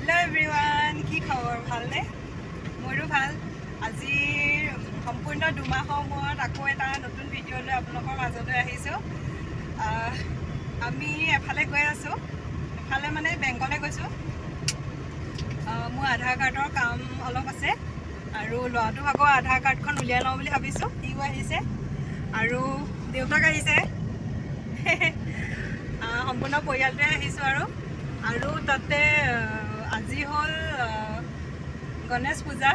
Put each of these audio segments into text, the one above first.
Hello everyone, কি খবৰ ভালনে? মোৰো ভাল। আজি সম্পূৰ্ণ 2 মাহৰ মূৰত আকৌ এটা নতুন ভিডিঅ' লৈ আপোনালোকৰ মাজলৈ আহিছোঁ। আমি এফালে গৈ আছোঁ, এফালে মানে বেংকলৈ গৈছোঁ। মোৰ আধাৰ কাৰ্ডৰ কাম অলপ আছে আৰু ল'ৰাটোক আকৌ আধাৰ কাৰ্ডখন উলিয়াই লওঁ বুলি ভাবিছোঁ। সিও আহিছে আৰু দেউতাক আহিছে। সম্পূৰ্ণ পৰিয়ালটোৱে আহিছোঁ আৰু তাতে আজি হ'ল গণেশ পূজা,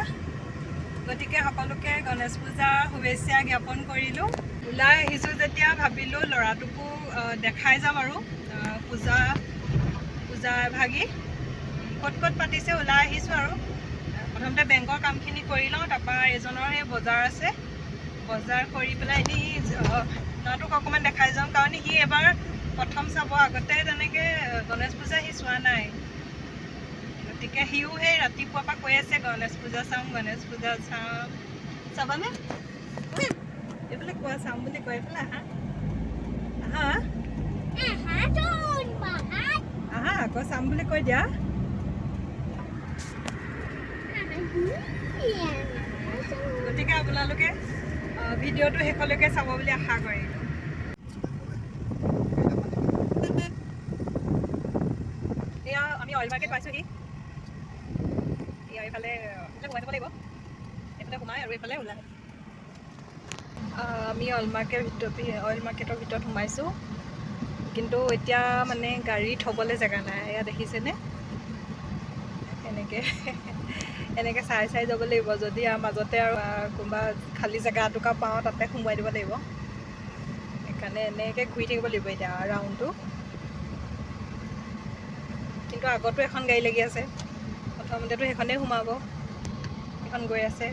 গতিকে সকলোকে গণেশ পূজাৰ শুভেচ্ছা জ্ঞাপন কৰিলোঁ। ওলাই আহিছোঁ যেতিয়া ভাবিলোঁ ল'ৰাটোকো দেখাই যাম আৰু পূজা এভাগি ক'ত পাতিছে ওলাই আহিছোঁ আৰু প্ৰথমতে বেংকৰ কামখিনি কৰি লওঁ, তাৰপৰা এজনৰ সেই বজাৰ আছে, বজাৰ কৰি পেলাই এনেই ল'ৰাটোক অকণমান দেখাই যাওঁ, কাৰণ সি এবাৰ প্ৰথম চাব, আগতে তেনেকৈ গণেশ পূজা সি চোৱা নাই। গতিকে সিও সেই ৰাতিপুৱাৰ পৰা কৈ আছে গণেশ পূজা চাম, গণেশ পূজা চাম। চাবানে? এইফালে কোৱা চাম বুলি কৈ পেলাই আহা আকৌ চাম বুলি কৈ দিয়া। গতিকে আপোনালোকে ভিডিঅ'টো শেষলৈকে চাব বুলি আশা কৰিলোঁ। এয়া আমি অইল মাৰ্কেট পাইছোঁহি। এয়া এইফালে সোমাই যাব লাগিব, এইফালে সোমাই আৰু এইফালে ওলাই। আমি অইল মাৰ্কেটৰ ভিতৰত সোমাইছোঁ, কিন্তু এতিয়া মানে গাড়ী থ'বলৈ জেগা নাই। এয়া দেখিছেনে? এনেকৈ চাই যাব লাগিব। যদি মাজতে আৰু কোনোবা খালী জেগা এটুকা পাওঁ তাতে সোমোৱাই দিব লাগিব। সেইকাৰণে এনেকৈ ঘূৰি থাকিব লাগিব এতিয়া ৰাউণ্ডটো। কিন্তু আগতো এখন গাড়ী লাগি আছে, প্ৰথমতেতো সেইখনেই সোমাব, সেইখন গৈ আছে।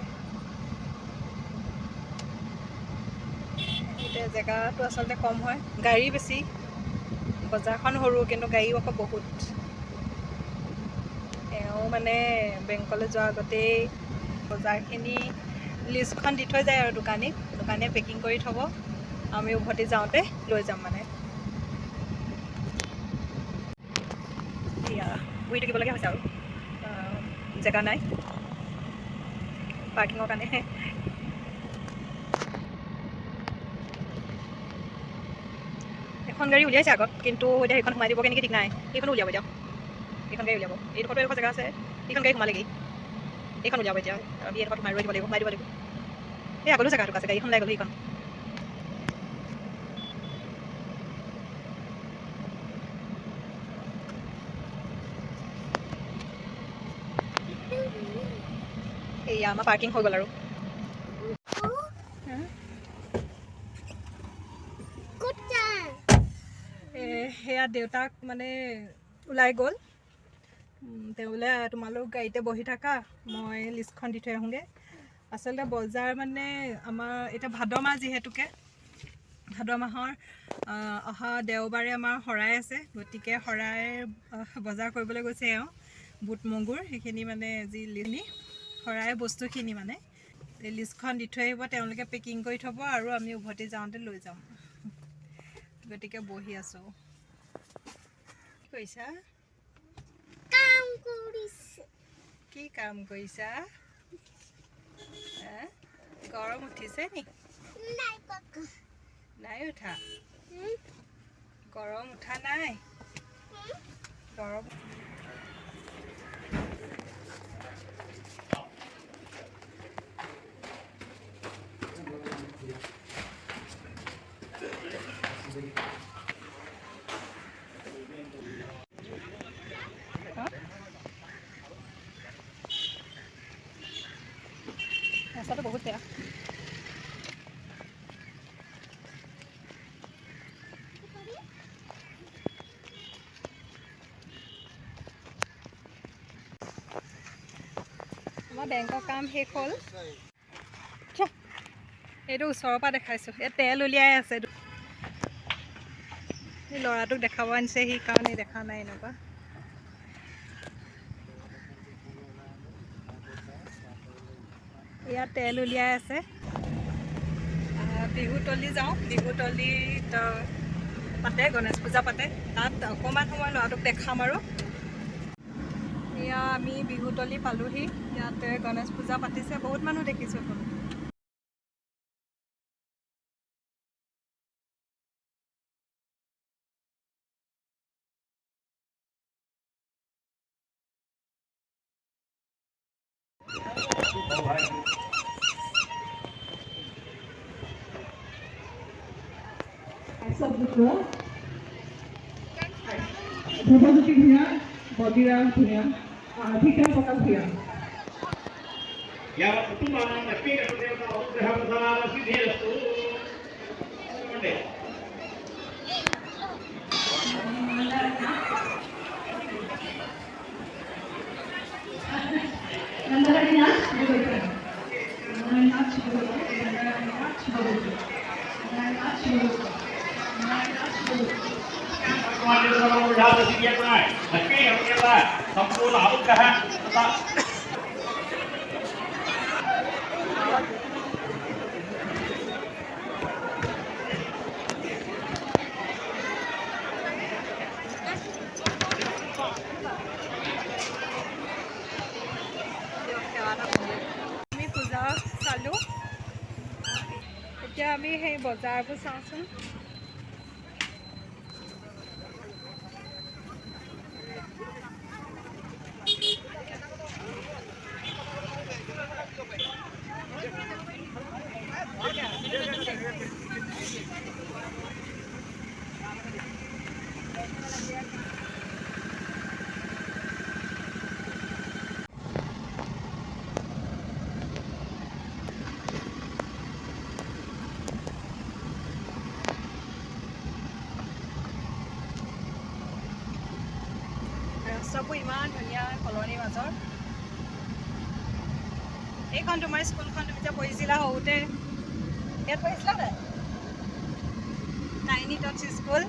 এতিয়া জেগাটো আচলতে কম হয়, গাড়ী বেছি। বজাৰখন সৰু কিন্তু গাড়ীও আকৌ বহুত। এওঁ মানে বেংকলৈ যোৱাৰ আগতেই বজাৰখিনি লিষ্টখন দি থৈ যায় আৰু দোকানীয়ে পেকিং কৰি থ'ব, আমি উভতি যাওঁতে লৈ যাম মানে। এয়া ঘূৰি থাকিবলগীয়া হৈছে আৰু জেগা নাই পাৰ্কিঙৰ কাৰণে। এখন গাড়ী উলিয়াইছে আগত, কিন্তু এতিয়া সেইখন সোমাই দিবগৈ নেকি ঠিক নাই। সেইখনো উলিয়াব এতিয়া, এইখন গাড়ী উলিয়াব। এইডোখৰতো এডোখৰ জেগা আছে, সেইখন গাড়ী সোমালেগৈ। এইখন উলিয়াব এতিয়া, আমি এইডোখৰত সোমাই দিব লাগিব। এই আগলৈও জেগা এটুকা আছে, গাড়ীখন ওলাই গ'লো সেইখন। এয়া আমাৰ পাৰ্কিং হৈ গ'ল আৰু। সেয়া দেউতাক মানে ওলাই গ'ল। তেওঁ বোলে তোমালোক গাড়ীতে বহি থাকা, মই লিষ্টখন দি থৈ আহোঁগৈ। আচলতে বজাৰ মানে আমাৰ এতিয়া ভাদ মাহ, যিহেতুকে ভাদ মাহৰ অহা দেওবাৰে আমাৰ শৰাই আছে, গতিকে শৰাইৰ বজাৰ কৰিবলৈ গৈছে এওঁ। বুট মগুৰ সেইখিনি মানে যি শৰাই বস্তুখিনি মানে এই লিষ্টখন দি থৈ আহিব, তেওঁলোকে পেকিং কৰি থ'ব আৰু আমি উভতি যাওঁতে লৈ যাম। গতিকে বহি আছোঁ। কি কৰিছা? কি কাম কৰিছা? গৰম উঠিছে নি? নাই উঠা। গৰম উঠা নাই? গৰম ৰাস্তাটো বহুত বেয়া। আমাৰ বেংকৰ কাম শেষ হ'ল। এইটো ওচৰৰ পৰা দেখাইছোঁ, ইয়াত তেল উলিয়াই আছে। এই ল'ৰাটোক দেখাব আনিছে, সি কাৰণে দেখা নাই এনেকুৱা। ইয়াত তেল উলিয়াই আছে। বিহুতলি যাওঁ, বিহুতলিত পাতে, গণেশ পূজা পাতে, তাত অকণমান সময় ল'ৰাটোক দেখাম আৰু এয়া আমি বিহুতলী পালোহি। ইয়াতে গণেশ পূজা পাতিছে, বহুত মানুহ দেখিছোঁ। ধ্ৰুৱজ্যোতি ভূঞা, বদিৰাজ ভূঞা, ভিক্ষা প্ৰকাশ ভূঞা। আমি পূজা চালোঁ, এতিয়া আমি সেই বজাৰবোৰ চাওঁচোন। ৰাস্তাবোৰ ইমান ধুনীয়া কলনীৰ মাজৰ। এইখন তোমাৰ স্কুলখন, তুমি যে পঢ়িছিলা সৰুতে, ইয়াত পঢ়িছিলা নাই? নাইনি টচ স্কুল,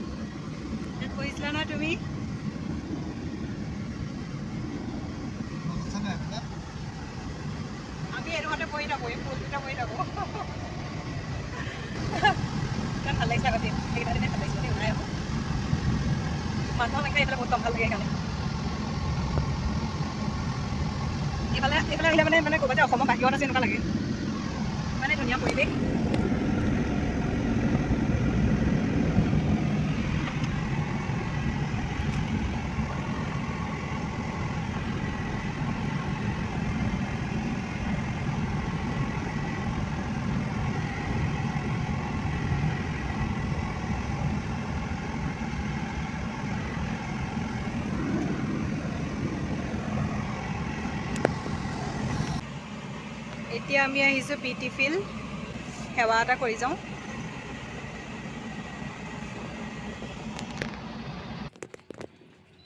ইয়াত পঢ়িছিলা নহয় তুমি? আমি এইডোখৰতে পঢ়ি থাকোঁ, এই ফুলকেইটা পঢ়ি থাকোঁ। ইমান ভাল লাগিছে আগতে, সেইকেইটা দিনে ভাল লাগিছে। ওলাই আহোঁ, মানুহৰ সংখ্যা এইফালে বহুত কম, ভাল লাগে সেইকাৰণে। এইফালে আহিলে মানে ক'ৰবাত যে অসমৰ বাহিৰত আছে এনেকুৱা লাগে, ইমানে ধুনীয়া পৰিৱেশ। এতিয়া আমি আহিছোঁ পিটি ফিল্ড, সেৱা এটা কৰি যাওঁ।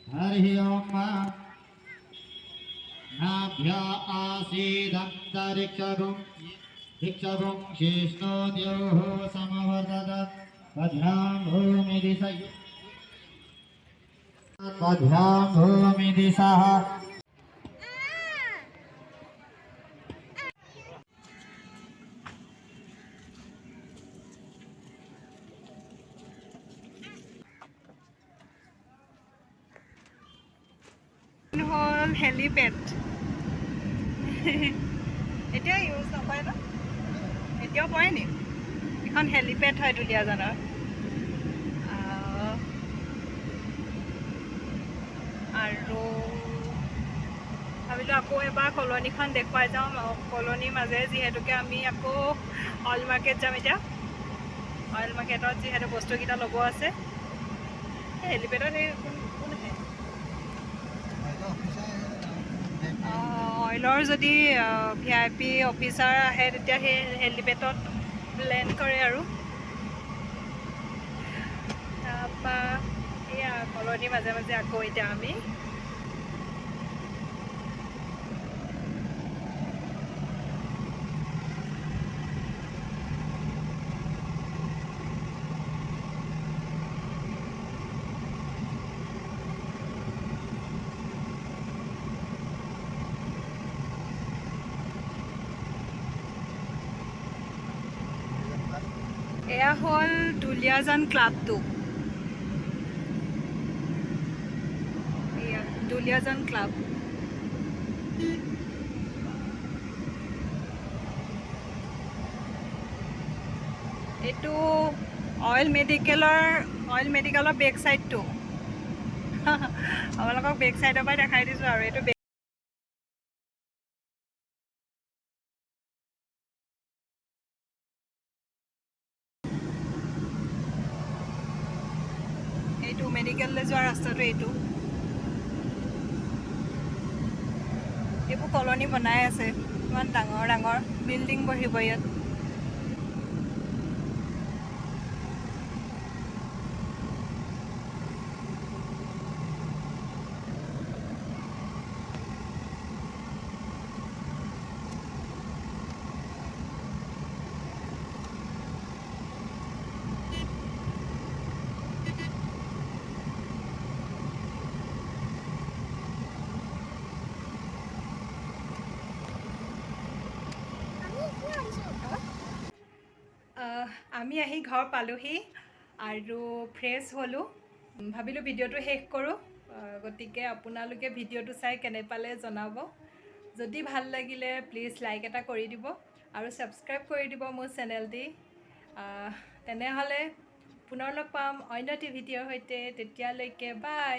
हरि ओम नाभ्या आसीदन्तरिक्षगुं शेष्णोद्योः समवर्तत तद्भ्यां भूमि दिशः। হ'ল হেলিপেড, এতিয়া ইউজ নকৰে ন? এতিয়াও পৰে নি? এখন হেলিপেড হয় দুলীয়াজানৰ। আৰু ভাবিলোঁ আকৌ এবাৰ কলনীখন দেখুৱাই যাওঁ। কলনীৰ মাজেৰে যিহেতুকে আমি আকৌ অইল মাৰ্কেট যাম এতিয়া। অইল মাৰ্কেটত যিহেতু বস্তুকেইটা ল'ব আছে। হেলিপেডত সেই কোন আহে? অইলৰ যদি VIP অফিচাৰ আহে তেতিয়া সেই হেলিপেডত লেণ্ড কৰে আৰু। তাৰপৰা এয়া কলনীৰ মাজে মাজে আকৌ এতিয়া আমি এয়া হ'ল দুলীয়াজান ক্লাবটো। এয়া দুলীয়াজান ক্লাব। এইটো অইল মেডিকেলৰ বেক চাইডটো আপোনালোকক বেক চাইডৰ পৰাই দেখাই দিছোঁ আৰু এইটো মেডিকেললৈ যোৱা ৰাস্তাটো এইবোৰ কলনি বনাই আছে, ইমান ডাঙৰ ডাঙৰ বিল্ডিং বহিব ইয়াত। আমি আহি ঘৰ পালোহি আৰু ফ্ৰেছ হ'লোঁ। ভাবিলোঁ ভিডিঅ'টো শেষ কৰোঁ, গতিকে আপোনালোকে ভিডিঅ'টো চাই কেনে পালে জনাব। যদি ভাল লাগিলে প্লিজ লাইক এটা কৰি দিব আৰু ছাবস্ক্ৰাইব কৰি দিব মোৰ চেনেলটি। তেনেহ'লে পুনৰ লগ পাম অন্য এটি ভিডিঅ'ৰ সৈতে, তেতিয়ালৈকে বাই।